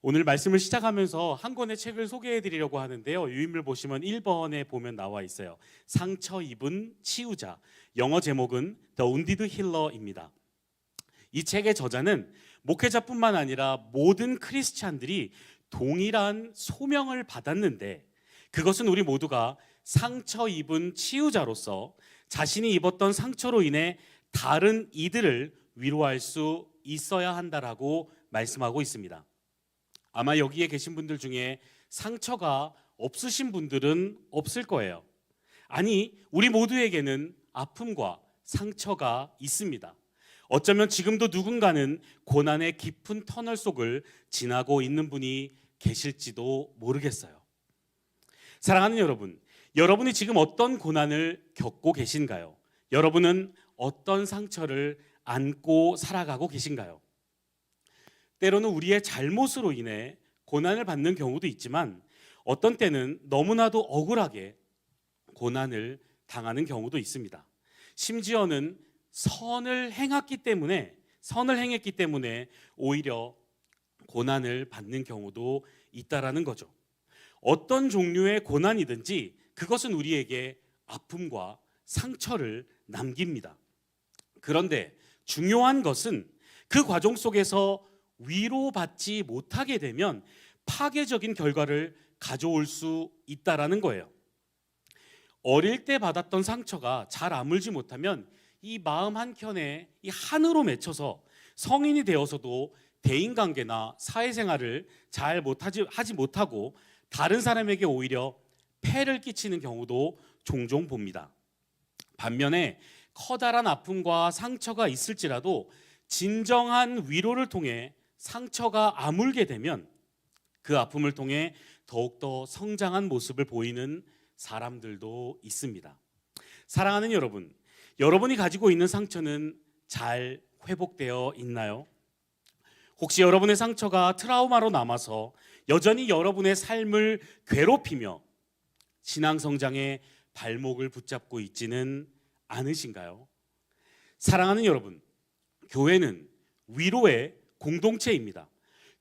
오늘 말씀을 시작하면서 한 권의 책을 소개해 드리려고 하는데요. 유인물 보시면 1번에 보면 나와 있어요. 상처 입은 치유자. 영어 제목은 The Wounded Healer입니다. 이 책의 저자는 목회자뿐만 아니라 모든 크리스찬들이 동일한 소명을 받았는데, 그것은 우리 모두가 상처 입은 치유자로서 자신이 입었던 상처로 인해 다른 이들을 위로할 수 있어야 한다라고 말씀하고 있습니다. 아마 여기에 계신 분들 중에 상처가 없으신 분들은 없을 거예요. 아니, 우리 모두에게는 아픔과 상처가 있습니다. 어쩌면 지금도 누군가는 고난의 깊은 터널 속을 지나고 있는 분이 계실지도 모르겠어요. 사랑하는 여러분, 여러분이 지금 어떤 고난을 겪고 계신가요? 여러분은 어떤 상처를 안고 살아가고 계신가요? 때로는 우리의 잘못으로 인해 고난을 받는 경우도 있지만, 어떤 때는 너무나도 억울하게 고난을 당하는 경우도 있습니다. 심지어는 선을 행했기 때문에 오히려 고난을 받는 경우도 있다라는 거죠. 어떤 종류의 고난이든지 그것은 우리에게 아픔과 상처를 남깁니다. 그런데 중요한 것은 그 과정 속에서 위로받지 못하게 되면 파괴적인 결과를 가져올 수 있다라는 거예요. 어릴 때 받았던 상처가 잘 아물지 못하면 이 마음 한켠에 이 한으로 맺혀서 성인이 되어서도 대인관계나 사회생활을 잘 하지 못하고 다른 사람에게 오히려 폐를 끼치는 경우도 종종 봅니다. 반면에 커다란 아픔과 상처가 있을지라도 진정한 위로를 통해 상처가 아물게 되면 그 아픔을 통해 더욱더 성장한 모습을 보이는 사람들도 있습니다. 사랑하는 여러분, 여러분이 가지고 있는 상처는 잘 회복되어 있나요? 혹시 여러분의 상처가 트라우마로 남아서 여전히 여러분의 삶을 괴롭히며 신앙 성장의 발목을 붙잡고 있지는 않으신가요? 사랑하는 여러분, 교회는 위로의 공동체입니다.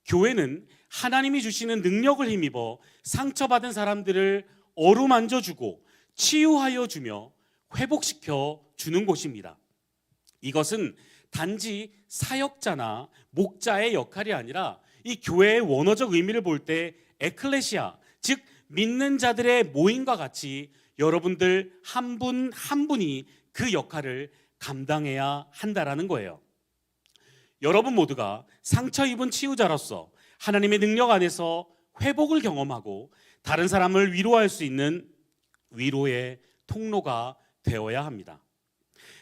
교회는 하나님이 주시는 능력을 힘입어 상처받은 사람들을 어루만져주고 치유하여 주며 회복시켜 주는 곳입니다. 이것은 단지 사역자나 목자의 역할이 아니라 이 교회의 원어적 의미를 볼 때 에클레시아, 즉 믿는 자들의 모임과 같이 여러분들 한 분 한 분이 그 역할을 감당해야 한다라는 거예요. 여러분 모두가 상처 입은 치유자로서 하나님의 능력 안에서 회복을 경험하고 다른 사람을 위로할 수 있는 위로의 통로가 되어야 합니다.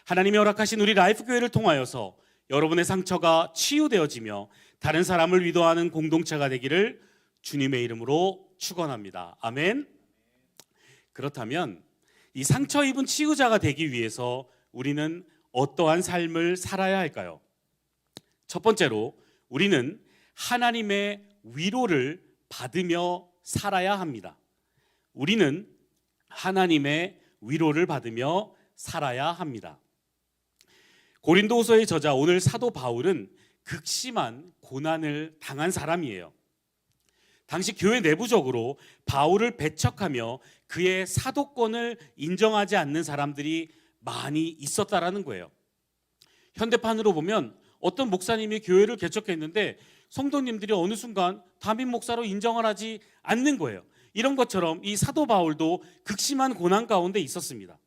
하나님이 허락하신 우리 라이프 교회를 통하여서 여러분의 상처가 치유되어지며 다른 사람을 위로하는 공동체가 되기를 주님의 이름으로 축원합니다. 아멘. 그렇다면 이 상처 입은 치유자가 되기 위해서 우리는 어떠한 삶을 살아야 할까요? 첫 번째로 우리는 하나님의 위로를 받으며 살아야 합니다. 우리는 하나님의 위로를 받으며 살아야 합니다. 고린도후서의 저자 오늘 사도 바울은 극심한 고난을 당한 사람이에요. 당시 교회 내부적으로 바울을 배척하며 그의 사도권을 인정하지 않는 사람들이 많이 있었다라는 거예요. 현대판으로 보면 어떤 목사님이 교회를 개척했는데 성도님들이 어느 순간 담임 목사로 인정을 하지 않는 거예요. 이런 것처럼 이 사도 바울도 극심한 고난 가운데 있었습니다.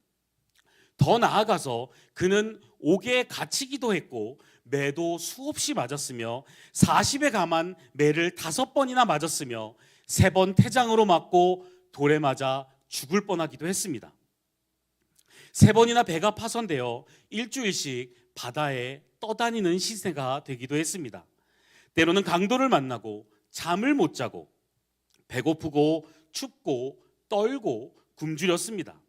더 나아가서 그는 옥에 갇히기도 했고 매도 수없이 맞았으며 40에 감한 매를 5번이나 맞았으며 3번 태장으로 맞고 돌에 맞아 죽을 뻔하기도 했습니다. 3번이나 배가 파손되어 일주일씩 바다에 떠다니는 시세가 되기도 했습니다. 때로는 강도를 만나고 잠을 못 자고 배고프고 춥고 떨고 굶주렸습니다.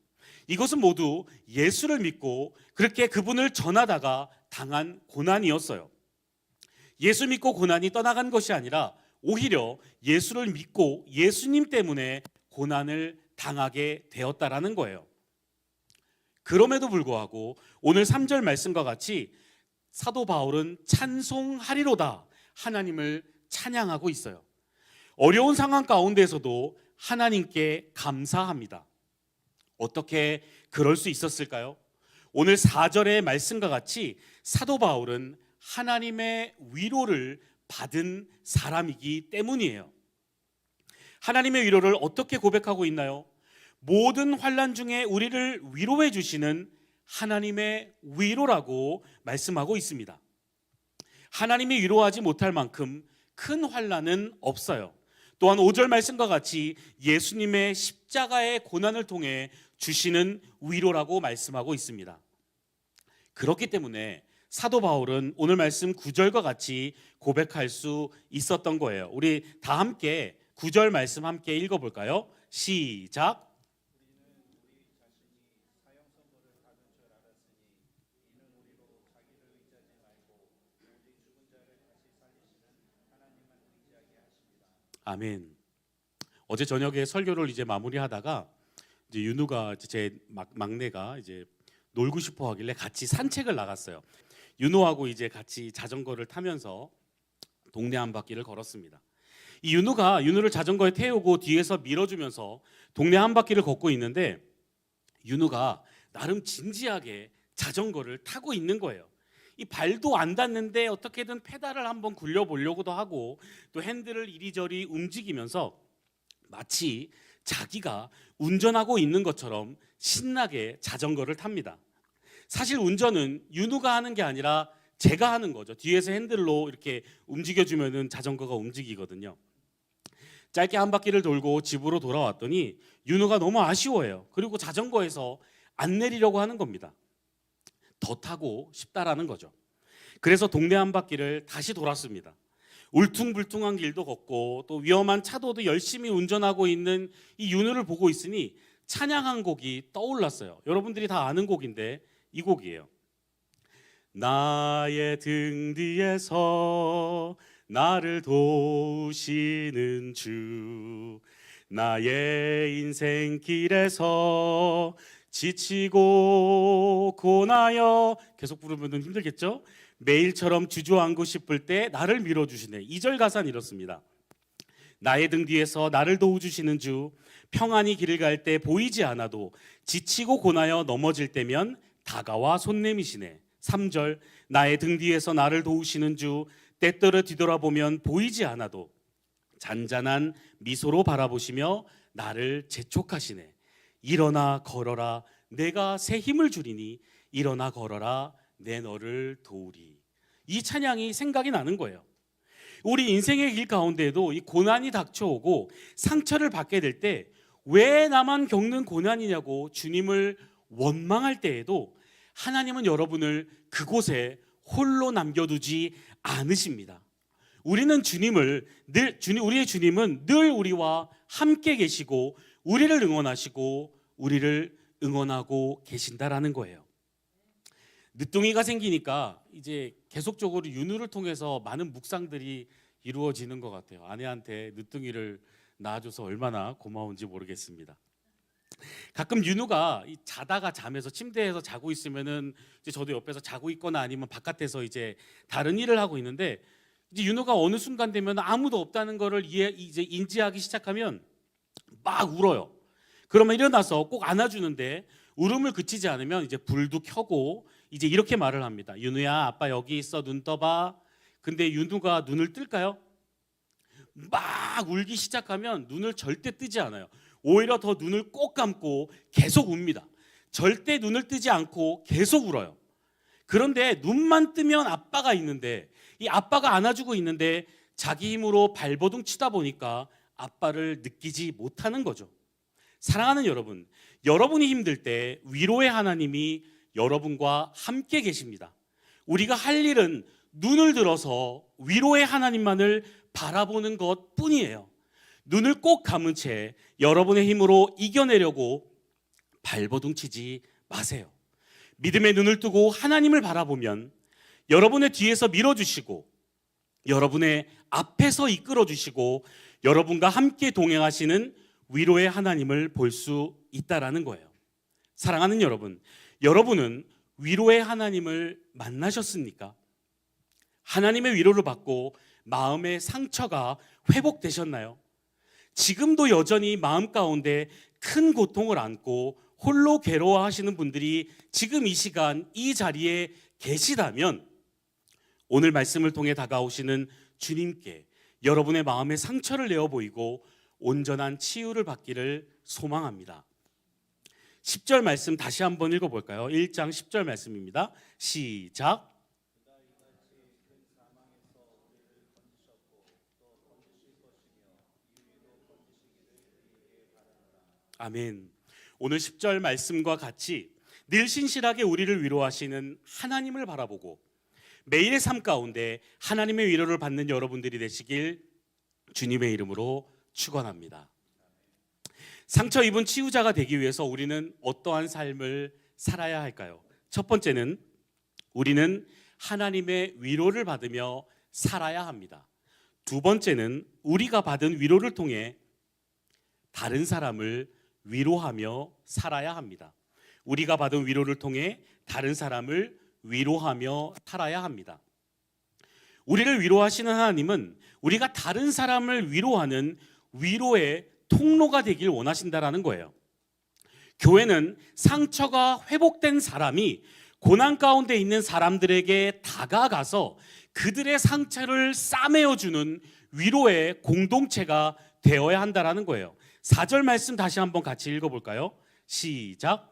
이것은 모두 예수를 믿고 그렇게 그분을 전하다가 당한 고난이었어요. 예수 믿고 고난이 떠나간 것이 아니라 오히려 예수를 믿고 예수님 때문에 고난을 당하게 되었다라는 거예요. 그럼에도 불구하고 오늘 3절 말씀과 같이 사도 바울은 찬송하리로다 하나님을 찬양하고 있어요. 어려운 상황 가운데서도 하나님께 감사합니다. 어떻게 그럴 수 있었을까요? 오늘 4절의 말씀과 같이 사도 바울은 하나님의 위로를 받은 사람이기 때문이에요. 하나님의 위로를 어떻게 고백하고 있나요? 모든 환난 중에 우리를 위로해 주시는 하나님의 위로라고 말씀하고 있습니다. 하나님이 위로하지 못할 만큼 큰 환난은 없어요. 또한 5절 말씀과 같이 예수님의 십자가의 고난을 통해 주시는 위로라고 말씀하고 있습니다. 그렇기 때문에 사도 바울은 오늘 말씀 9절과 같이 고백할 수 있었던 거예요. 우리 다 함께 9절 말씀 함께 읽어볼까요? 시작. 아멘. 어제 저녁에 설교를 이제 마무리하다가 이제 윤우가 제 막내가 이제 놀고 싶어 하길래 같이 산책을 나갔어요. 윤우하고 이제 같이 자전거를 타면서 동네 한 바퀴를 걸었습니다. 이 윤우를 자전거에 태우고 뒤에서 밀어주면서 동네 한 바퀴를 걷고 있는데 윤우가 나름 진지하게 자전거를 타고 있는 거예요. 이 발도 안 닿는데 어떻게든 페달을 한번 굴려보려고도 하고 또 핸들을 이리저리 움직이면서 마치 자기가 운전하고 있는 것처럼 신나게 자전거를 탑니다. 사실 운전은 윤우가 하는 게 아니라 제가 하는 거죠. 뒤에서 핸들로 이렇게 움직여주면은 자전거가 움직이거든요. 짧게 한 바퀴를 돌고 집으로 돌아왔더니 윤우가 너무 아쉬워해요. 그리고 자전거에서 안 내리려고 하는 겁니다. 더 타고 싶다라는 거죠. 그래서 동네 한 바퀴를 다시 돌았습니다. 울퉁불퉁한 길도 걷고 또 위험한 차도도 열심히 운전하고 있는 이 윤우를 보고 있으니 찬양 한 곡이 떠올랐어요. 여러분들이 다 아는 곡인데 이 곡이에요. 나의 등 뒤에서 나를 도우시는 주, 나의 인생길에서 지치고 고나여, 계속 부르면 힘들겠죠? 매일처럼 주저앉고 싶을 때 나를 밀어주시네. 2절 가사는 이렇습니다. 나의 등 뒤에서 나를 도우주시는 주, 평안히 길을 갈 때 보이지 않아도 지치고 고나여 넘어질 때면 다가와 손 내미시네. 3절 나의 등 뒤에서 나를 도우시는 주, 때때로 뒤돌아보면 보이지 않아도 잔잔한 미소로 바라보시며 나를 재촉하시네. 일어나 걸어라 내가 새 힘을 주리니 일어나 걸어라 내 너를 도우리. 이 찬양이 생각이 나는 거예요. 우리 인생의 길 가운데에도 이 고난이 닥쳐오고 상처를 받게 될 때 왜 나만 겪는 고난이냐고 주님을 원망할 때에도 하나님은 여러분을 그곳에 홀로 남겨두지 않으십니다. 우리의 주님은 늘 우리와 함께 계시고 우리를 응원하시고 우리를 응원하고 계신다라는 거예요. 늦둥이가 생기니까 이제 계속적으로 윤우를 통해서 많은 묵상들이 이루어지는 것 같아요. 아내한테 늦둥이를 낳아줘서 얼마나 고마운지 모르겠습니다. 가끔 윤우가 자다가 잠에서 침대에서 자고 있으면은 이제 저도 옆에서 자고 있거나 아니면 바깥에서 이제 다른 일을 하고 있는데 이제 윤우가 어느 순간 되면 아무도 없다는 거를 이제 인지하기 시작하면 막 울어요. 그러면 일어나서 꼭 안아주는데 울음을 그치지 않으면 이제 불도 켜고 이제 이렇게 말을 합니다. 윤우야, 아빠 여기 있어, 눈 떠봐. 근데 윤우가 눈을 뜰까요? 막 울기 시작하면 눈을 절대 뜨지 않아요. 오히려 더 눈을 꼭 감고 계속 웁니다. 절대 눈을 뜨지 않고 계속 울어요. 그런데 눈만 뜨면 아빠가 있는데 이 아빠가 안아주고 있는데 자기 힘으로 발버둥 치다 보니까 아빠를 느끼지 못하는 거죠. 사랑하는 여러분, 여러분이 힘들 때 위로의 하나님이 여러분과 함께 계십니다. 우리가 할 일은 눈을 들어서 위로의 하나님만을 바라보는 것뿐이에요. 눈을 꼭 감은 채 여러분의 힘으로 이겨내려고 발버둥 치지 마세요. 믿음의 눈을 뜨고 하나님을 바라보면 여러분의 뒤에서 밀어주시고 여러분의 앞에서 이끌어주시고 여러분과 함께 동행하시는 위로의 하나님을 볼 수 있다라는 거예요. 사랑하는 여러분, 여러분은 위로의 하나님을 만나셨습니까? 하나님의 위로를 받고 마음의 상처가 회복되셨나요? 지금도 여전히 마음 가운데 큰 고통을 안고 홀로 괴로워하시는 분들이 지금 이 시간 이 자리에 계시다면 오늘 말씀을 통해 다가오시는 주님께 여러분의 마음의 상처를 내어 보이고 온전한 치유를 받기를 소망합니다. 10절 말씀 다시 한번 읽어볼까요? 1장 10절 말씀입니다. 시작. 아멘. 오늘 10절 말씀과 같이 늘 신실하게 우리를 위로하시는 하나님을 바라보고 매일의 삶 가운데 하나님의 위로를 받는 여러분들이 되시길 주님의 이름으로 축원합니다. 상처 입은 치유자가 되기 위해서 우리는 어떠한 삶을 살아야 할까요? 첫 번째는 우리는 하나님의 위로를 받으며 살아야 합니다. 두 번째는 우리가 받은 위로를 통해 다른 사람을 위로하며 살아야 합니다. 우리가 받은 위로를 통해 다른 사람을 위로하며 살아야 합니다. 우리를 위로하시는 하나님은 우리가 다른 사람을 위로하는 위로의 통로가 되길 원하신다라는 거예요. 교회는 상처가 회복된 사람이 고난 가운데 있는 사람들에게 다가가서 그들의 상처를 싸매어주는 위로의 공동체가 되어야 한다라는 거예요. 4절 말씀 다시 한번 같이 읽어볼까요? 시작.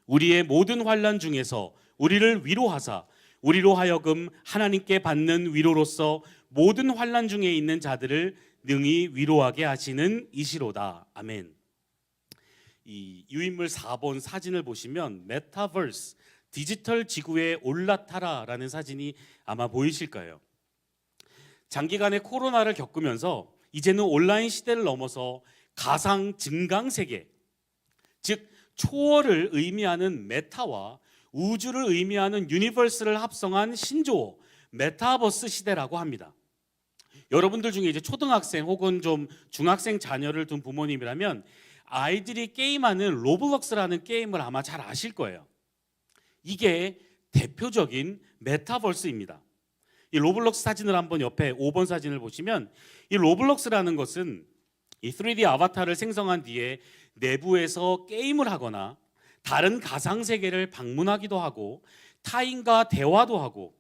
우리의 모든 환난 중에서 우리를 위로하사 우리로 하여금 하나님께 받는 위로로서 모든 환난 중에 있는 자들을 능히 위로하게 하시는 이시로다. 아멘. 이 유인물 4번 사진을 보시면 메타버스, 디지털 지구에 올라타라라는 사진이 아마 보이실 거예요. 장기간의 코로나를 겪으면서 이제는 온라인 시대를 넘어서 가상 증강 세계, 즉 초월을 의미하는 메타와 우주를 의미하는 유니버스를 합성한 신조어 메타버스 시대라고 합니다. 여러분들 중에 이제 초등학생 혹은 좀 중학생 자녀를 둔 부모님이라면 아이들이 게임하는 로블록스라는 게임을 아마 잘 아실 거예요. 이게 대표적인 메타버스입니다. 이 로블록스 사진을 한번 옆에 5번 사진을 보시면 이 로블록스라는 것은 이 3D 아바타를 생성한 뒤에 내부에서 게임을 하거나 다른 가상세계를 방문하기도 하고 타인과 대화도 하고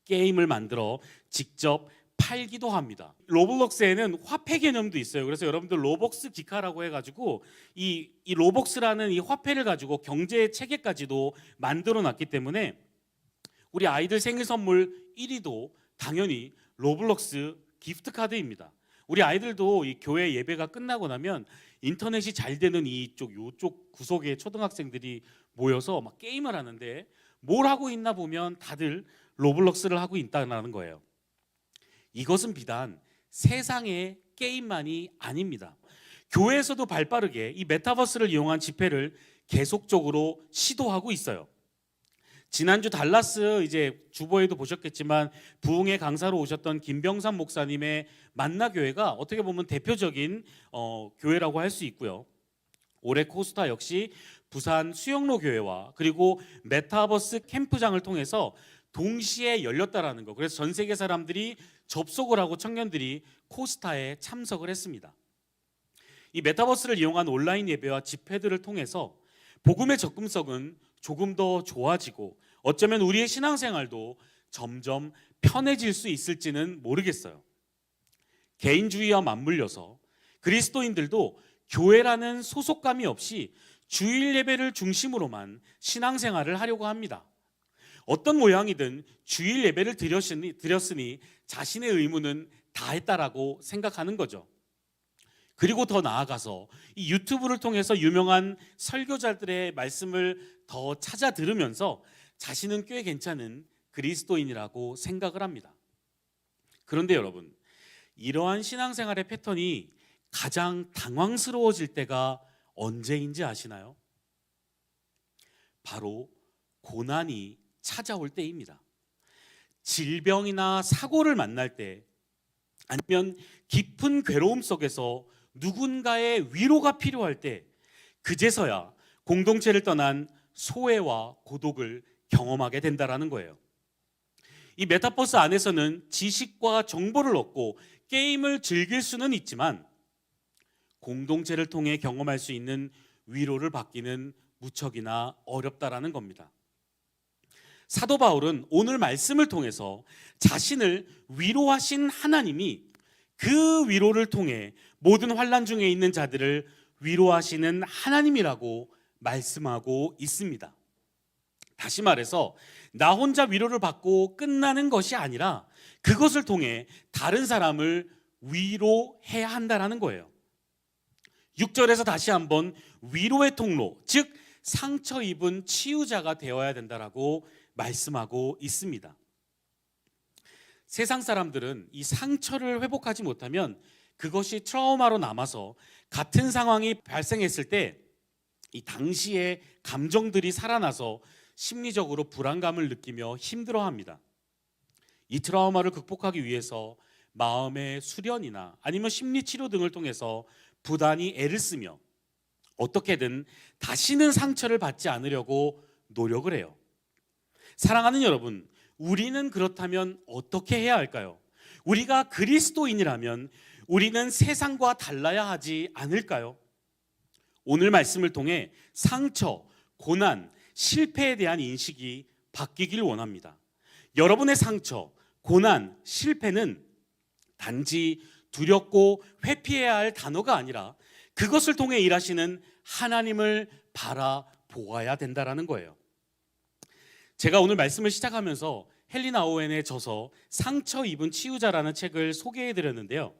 게임을 만들어 직접 팔기도 합니다. 로블록스에는 화폐 개념도 있어요. 그래서 여러분들 로벅스 기카라고 해가지고 이 로벅스라는 이 화폐를 가지고 경제 체계까지도 만들어 놨기 때문에 우리 아이들 생일 선물 1위도 당연히 로블록스 기프트 카드입니다. 우리 아이들도 이 교회 예배가 끝나고 나면 인터넷이 잘 되는 요쪽 구석에 초등학생들이 모여서 막 게임을 하는데 뭘 하고 있나 보면 다들 로블록스를 하고 있다는 거예요. 이것은 비단 세상의 게임만이 아닙니다. 교회에서도 발빠르게 이 메타버스를 이용한 집회를 계속적으로 시도하고 있어요. 지난주 달라스 이제 주보에도 보셨겠지만 부흥의 강사로 오셨던 김병삼 목사님의 만나교회가 어떻게 보면 대표적인 교회라고 할 수 있고요. 올해 코스타 역시 부산 수영로 교회와 그리고 메타버스 캠프장을 통해서 동시에 열렸다라는 거. 그래서 전 세계 사람들이 접속을 하고 청년들이 코스타에 참석을 했습니다. 이 메타버스를 이용한 온라인 예배와 집회들을 통해서 복음의 접근성은 조금 더 좋아지고 어쩌면 우리의 신앙생활도 점점 편해질 수 있을지는 모르겠어요. 개인주의와 맞물려서 그리스도인들도 교회라는 소속감이 없이 주일 예배를 중심으로만 신앙생활을 하려고 합니다. 어떤 모양이든 주일 예배를 드렸으니 자신의 의무는 다했다라고 생각하는 거죠. 그리고 더 나아가서 이 유튜브를 통해서 유명한 설교자들의 말씀을 더 찾아 들으면서 자신은 꽤 괜찮은 그리스도인이라고 생각을 합니다. 그런데 여러분, 이러한 신앙생활의 패턴이 가장 당황스러워질 때가 언제인지 아시나요? 바로 고난이 찾아올 때입니다. 질병이나 사고를 만날 때, 아니면 깊은 괴로움 속에서 누군가의 위로가 필요할 때, 그제서야 공동체를 떠난 소외와 고독을 경험하게 된다라는 거예요. 이 메타버스 안에서는 지식과 정보를 얻고 게임을 즐길 수는 있지만 공동체를 통해 경험할 수 있는 위로를 받기는 무척이나 어렵다라는 겁니다. 사도 바울은 오늘 말씀을 통해서 자신을 위로하신 하나님이 그 위로를 통해 모든 환난 중에 있는 자들을 위로하시는 하나님이라고 말씀하고 있습니다. 다시 말해서 나 혼자 위로를 받고 끝나는 것이 아니라 그것을 통해 다른 사람을 위로해야 한다는 거예요. 6절에서 다시 한번 위로의 통로, 즉 상처 입은 치유자가 되어야 된다라고 말씀하고 있습니다. 세상 사람들은 이 상처를 회복하지 못하면 그것이 트라우마로 남아서 같은 상황이 발생했을 때 이 당시의 감정들이 살아나서 심리적으로 불안감을 느끼며 힘들어합니다. 이 트라우마를 극복하기 위해서 마음의 수련이나 아니면 심리치료 등을 통해서 부단히 애를 쓰며 어떻게든 다시는 상처를 받지 않으려고 노력을 해요. 사랑하는 여러분, 우리는 그렇다면 어떻게 해야 할까요? 우리가 그리스도인이라면 우리는 세상과 달라야 하지 않을까요? 오늘 말씀을 통해 상처, 고난, 실패에 대한 인식이 바뀌길 원합니다. 여러분의 상처, 고난, 실패는 단지 두렵고 회피해야 할 단어가 아니라 그것을 통해 일하시는 하나님을 바라보아야 된다는 거예요. 제가 오늘 말씀을 시작하면서 헨리 나우엔의 저서 상처 입은 치유자라는 책을 소개해드렸는데요.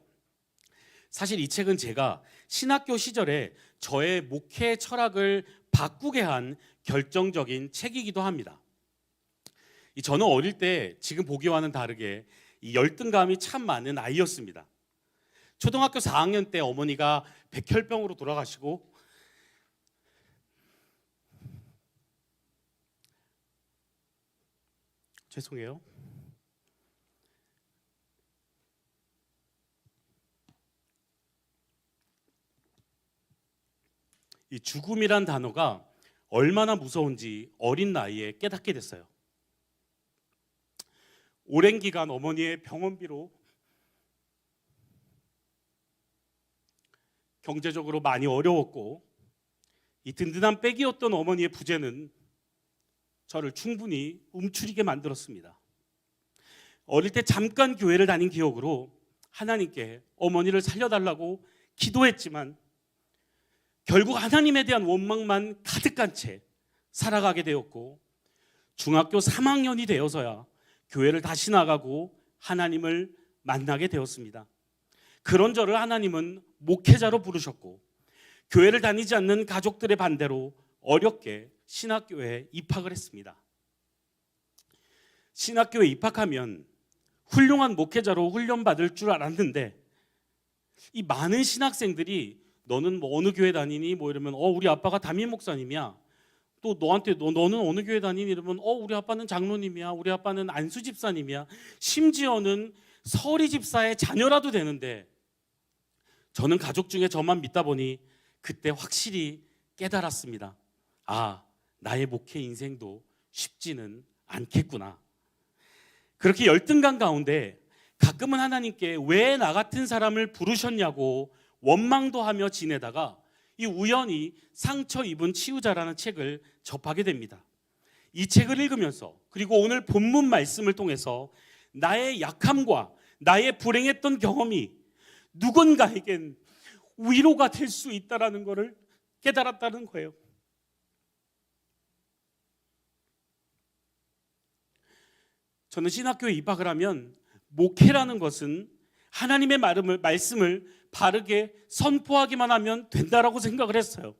사실 이 책은 제가 신학교 시절에 저의 목회 철학을 바꾸게 한 결정적인 책이기도 합니다. 저는 어릴 때 지금 보기와는 다르게 이 열등감이 참 많은 아이였습니다. 초등학교 4학년 때 어머니가 백혈병으로 돌아가시고 죄송해요. 이 죽음이란 단어가 얼마나 무서운지 어린 나이에 깨닫게 됐어요. 오랜 기간 어머니의 병원비로 경제적으로 많이 어려웠고 이 든든한 백이었던 어머니의 부재는 저를 충분히 움츠리게 만들었습니다. 어릴 때 잠깐 교회를 다닌 기억으로 하나님께 어머니를 살려달라고 기도했지만 결국 하나님에 대한 원망만 가득한 채 살아가게 되었고 중학교 3학년이 되어서야 교회를 다시 나가고 하나님을 만나게 되었습니다. 그런 저를 하나님은 목회자로 부르셨고 교회를 다니지 않는 가족들의 반대로 어렵게 신학교에 입학을 했습니다. 신학교에 입학하면 훌륭한 목회자로 훈련받을 줄 알았는데 이 많은 신학생들이 너는 뭐 어느 교회 다니니? 뭐 이러면 우리 아빠가 담임 목사님이야. 또 너한테 너는 어느 교회 다니니? 이러면 우리 아빠는 장로님이야. 우리 아빠는 안수 집사님이야. 심지어는 서리 집사의 자녀라도 되는데 저는 가족 중에 저만 믿다 보니 그때 확실히 깨달았습니다. 아, 나의 목회 인생도 쉽지는 않겠구나. 그렇게 열등감 가운데 가끔은 하나님께 왜 나 같은 사람을 부르셨냐고 원망도 하며 지내다가 이 우연히 상처 입은 치유자라는 책을 접하게 됩니다. 이 책을 읽으면서 그리고 오늘 본문 말씀을 통해서 나의 약함과 나의 불행했던 경험이 누군가에겐 위로가 될 수 있다는 것을 깨달았다는 거예요. 저는 신학교에 입학을 하면 목회라는 것은 하나님의 말씀을 바르게 선포하기만 하면 된다라고 생각을 했어요.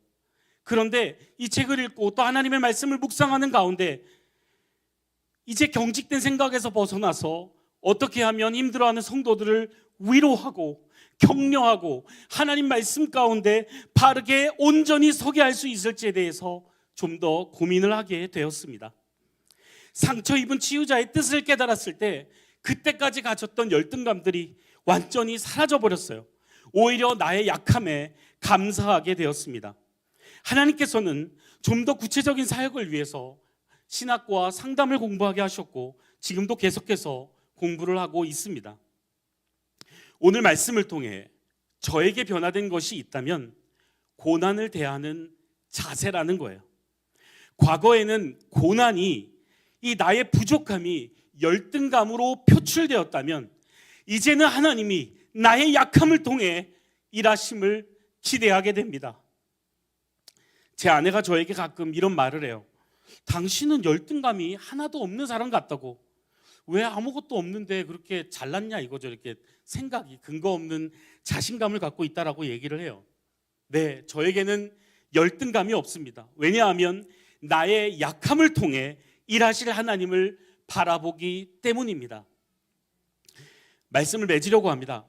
그런데 이 책을 읽고 또 하나님의 말씀을 묵상하는 가운데 이제 경직된 생각에서 벗어나서 어떻게 하면 힘들어하는 성도들을 위로하고 격려하고 하나님 말씀 가운데 바르게 온전히 서게 할 수 있을지에 대해서 좀 더 고민을 하게 되었습니다. 상처 입은 치유자의 뜻을 깨달았을 때 그때까지 가졌던 열등감들이 완전히 사라져 버렸어요. 오히려 나의 약함에 감사하게 되었습니다. 하나님께서는 좀 더 구체적인 사역을 위해서 신학과 상담을 공부하게 하셨고 지금도 계속해서 공부를 하고 있습니다. 오늘 말씀을 통해 저에게 변화된 것이 있다면 고난을 대하는 자세라는 거예요. 과거에는 고난이 이 나의 부족함이 열등감으로 표출되었다면 이제는 하나님이 나의 약함을 통해 일하심을 기대하게 됩니다. 제 아내가 저에게 가끔 이런 말을 해요. 당신은 열등감이 하나도 없는 사람 같다고. 왜 아무것도 없는데 그렇게 잘났냐 이거죠. 이렇게 생각이 근거 없는 자신감을 갖고 있다라고 얘기를 해요. 네, 저에게는 열등감이 없습니다. 왜냐하면 나의 약함을 통해 일하실 하나님을 바라보기 때문입니다. 말씀을 맺으려고 합니다.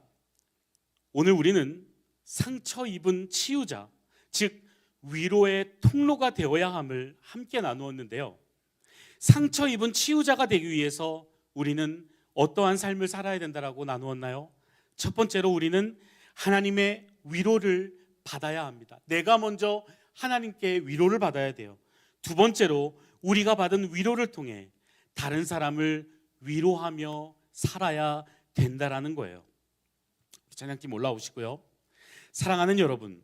오늘 우리는 상처 입은 치유자, 즉 위로의 통로가 되어야 함을 함께 나누었는데요. 상처 입은 치유자가 되기 위해서 우리는 어떠한 삶을 살아야 된다라고 나누었나요? 첫 번째로 우리는 하나님의 위로를 받아야 합니다. 내가 먼저 하나님께 위로를 받아야 돼요. 두 번째로 우리가 받은 위로를 통해 다른 사람을 위로하며 살아야 된다라는 거예요. 찬양팀 올라오시고요. 사랑하는 여러분,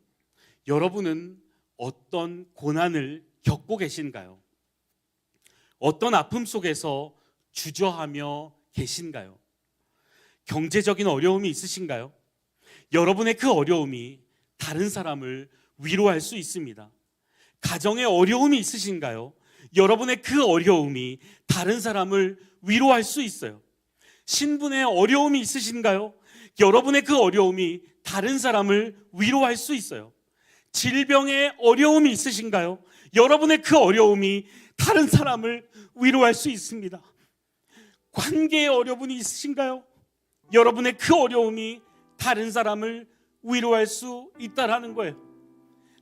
여러분은 어떤 고난을 겪고 계신가요? 어떤 아픔 속에서 주저하며 계신가요? 경제적인 어려움이 있으신가요? 여러분의 그 어려움이 다른 사람을 위로할 수 있습니다. 가정에 어려움이 있으신가요? 여러분의 그 어려움이 다른 사람을 위로할 수 있어요. 신분의 어려움이 있으신가요? 여러분의 그 어려움이 다른 사람을 위로할 수 있어요. 질병의 어려움이 있으신가요? 여러분의 그 어려움이 다른 사람을 위로할 수 있습니다. 관계의 어려움이 있으신가요? 여러분의 그 어려움이 다른 사람을 위로할 수 있다라는 거예요.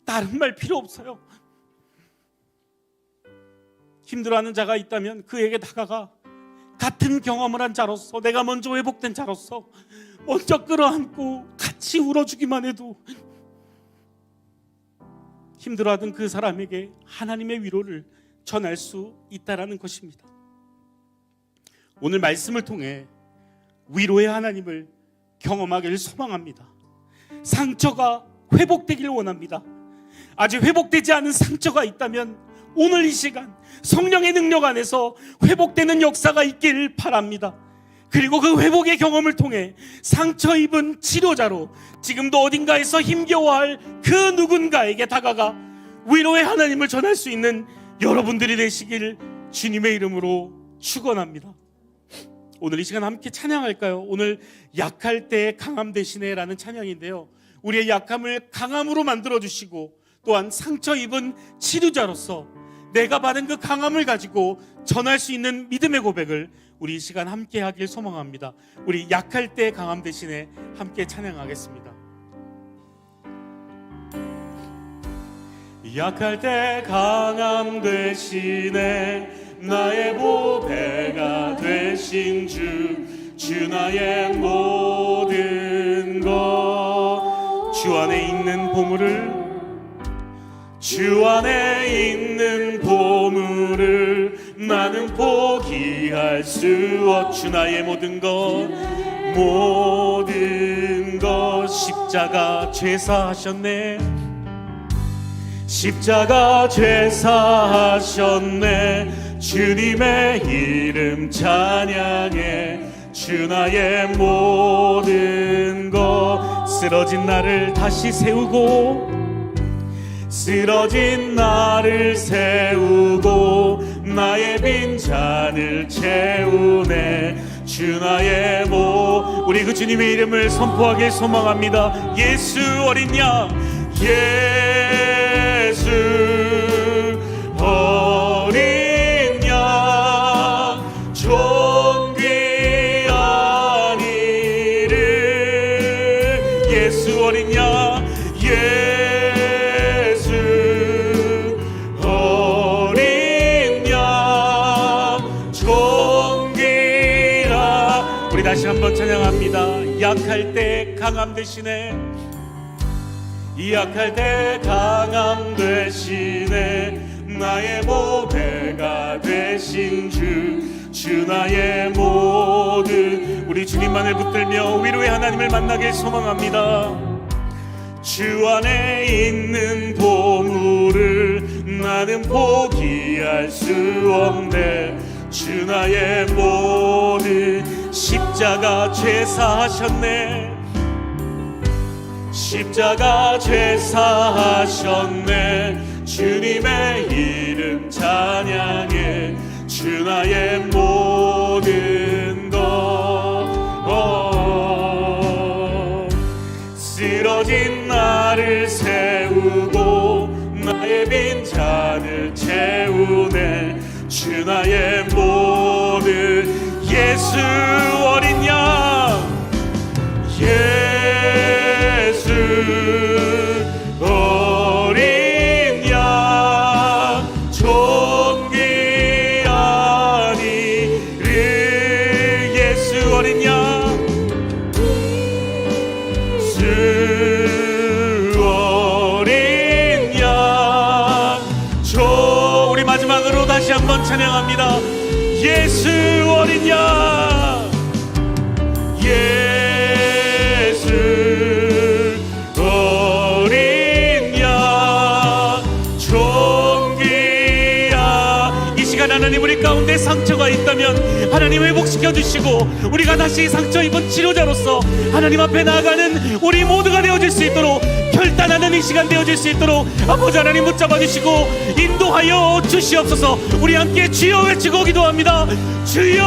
다른 말 필요 없어요. 힘들어하는 자가 있다면 그에게 다가가 같은 경험을 한 자로서, 내가 먼저 회복된 자로서 먼저 끌어안고 같이 울어주기만 해도 힘들어하던 그 사람에게 하나님의 위로를 전할 수 있다라는 것입니다. 오늘 말씀을 통해 위로의 하나님을 경험하기를 소망합니다. 상처가 회복되기를 원합니다. 아직 회복되지 않은 상처가 있다면 오늘 이 시간 성령의 능력 안에서 회복되는 역사가 있기를 바랍니다. 그리고 그 회복의 경험을 통해 상처 입은 치료자로 지금도 어딘가에서 힘겨워할 그 누군가에게 다가가 위로의 하나님을 전할 수 있는 여러분들이 되시길 주님의 이름으로 축원합니다. 오늘 이 시간 함께 찬양할까요? 오늘 약할 때 강함 대신에 라는 찬양인데요, 우리의 약함을 강함으로 만들어주시고 또한 상처 입은 치료자로서 내가 받은 그 강함을 가지고 전할 수 있는 믿음의 고백을 우리 이 시간 함께 하길 소망합니다. 우리 약할 때 강함 대신에 함께 찬양하겠습니다. 약할 때 강함 대신에 나의 보배가 되신 주 나의 모든 것, 주 안에 있는 보물을, 주 안에 있는 보물을 나는 포기할 수 없주. 나의 모든 것, 모든 것 십자가 죄사하셨네, 십자가 죄사하셨네. 주님의 이름 찬양해. 주 나의 모든 것, 쓰러진 나를 다시 세우고, 쓰러진 나를 세우고 나의 빈잔을 채우네. 주 나의 우리 그 주님의 이름을 선포하길 소망합니다. 예수 어린 양, 예수 어린 양, 존귀한 이름. 예수 어린 양, 예수 어린 양, 존귀한. 우리 다시 한번 찬양합니다. 약할 때 강함 대신에, 약할 때 강함 대신에 나의 보배가 되신 주 나의 모든. 우리 주님만을 붙들며 위로의 하나님을 만나길 소망합니다. 주 안에 있는 보물을 나는 포기할 수 없네. 주 나의 모든 십자가 죄사하셨네. 십자가 죄사하셨네. 주님의 이름 찬양해. 주 나의 모든 것. 쓰러진 나를 세우고 나의 빈잔을 채우네. 주 나의 모든 예수 어린 양. 예수 어린 양 존귀한 이를. 예수 어린 양. 예수 어린 양. 우리 마지막으로 다시 한번 찬양합니다. 예수 어린 양. 예수 어린 양 존귀한. 이 시간 하나님 우리 가운데 상처가 있다면 하나님 회복시켜 주시고, 우리가 다시 상처 입은 치료자로서 하나님 앞에 나아가는 우리 모두가 되어질 수 있도록, 결단하는 이 시간 되어질 수 있도록 아버지 하나님 붙잡아 주시고 인도하여 주시옵소서. 우리 함께 주여 외치고 기도합니다. 주여.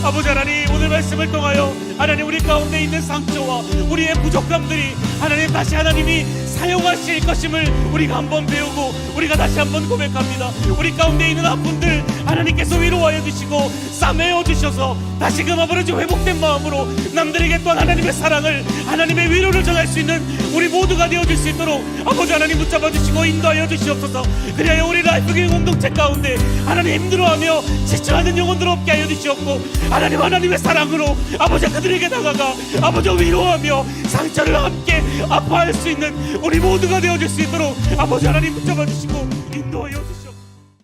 아버지 하나님, 오늘 말씀을 통하여 하나님 우리 가운데 있는 상처와 우리의 부족함들이 하나님 다시 하나님이 사용하실 것임을 우리가 한번 배우고 우리가 다시 한번 고백합니다. 우리 가운데 있는 아픔들 하나님께서 위로하여 주시고 싸매어 주셔서 다시금 아버지 회복된 마음으로 남들에게 또한 하나님의 사랑을, 하나님의 위로를 전할 수 있는 우리 모두가 되어질 수 있도록 아버지 하나님 붙잡아 주시고 인도하여 주시옵소서. 그리하여 우리 라이프교회 공동체 가운데 하나님 힘들어하며 지쳐하는 영혼들 없게 하여 주시옵고, 하나님의 사랑으로 아버지 그들에게 다가가 아버지 위로하며 상처를 함께 아파할 수 있는 우리 모두가 되어질 수 있도록 아버지 하나님 붙잡아 주시고 인도하여 주시옵소서.